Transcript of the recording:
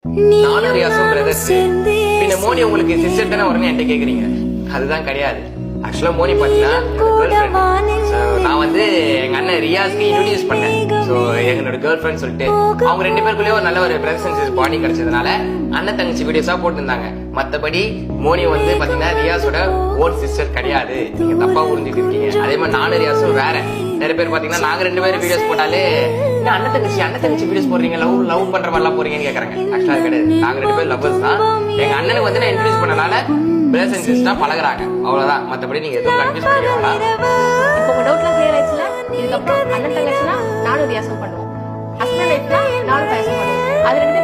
நானும் ரியாஸும் பிரதர்ஸ். பின்ன மோனி உங்களுக்கு சிஸ்டர் தானே உடனே என்கிட்ட கேக்குறீங்க? அதுதான் கிடையாது. ஆக்சுவலா மோனி பாத்தீங்கன்னா கேர்ள் ஃபிரெண்ட். நான் வந்து எங்க அண்ணன் ரியாஸ்க்கு இன்ட்ரோடியூஸ் பண்ணேன். சோ எங்களோட கேர்ள் ஃபிரெண்ட் சொல்லிட்டு அவங்க ரெண்டு பேருக்குள்ளேயே ஒரு நல்ல ஒரு பிரதர்ஸ் அண்ட் சிஸ்டர் பாடி கிடைச்சதுனால அண்ணன் தங்கச்சி வீடியோஸா போட்டுருந்தாங்க. மத்தபடி மோனி வந்து பாத்தீங்கன்னா ரியாஸோட ஓன் சிஸ்டர் கிடையாது. நீங்க தப்பா புரிஞ்சுட்டு இருக்கீங்க. அதே மாதிரி நானும் ரியாஸும் வேற. நிறைய பேர் பாத்தீங்கன்னா நாங்க ரெண்டு பேரும் வீடியோஸ் போட்டாலே அண்ணன் தங்கச்சி வீடியோஸ் போடுறீங்க, லவ் பண்ற மாதிரி எல்லாம் போறீங்கன்னு கேக்குறாங்க. ஆக்சுவலா கிடையாது. நாங்க ரெண்டு பேரும் லவ்வர்ஸ் தான். எங்க அண்ணனுக்கு வந்து நான் இன்ட்ரோடியூஸ் பண்ணனால பிரதர்ஸ் அண்ட் சிஸ்டரா பழகுறாங்க. அவ்வளவுதான். மத்தபடி நீங்க எதுவும் கன்ஃபியூஸ் பண்ணிக்க வேண்டாம். இப்போ உங்க டவுட்லாம் கிளியர் ஆயிடுச்சுல. இதுக்கப்புறம் அண்ணன் தங்கச்சினா நானும் ரியாசம் பண்ணுவோம், ஹஸ்பண்ட் ஒய்ஃப்னா நானும் பேச பண்ணுவோம். அது ரெண்டு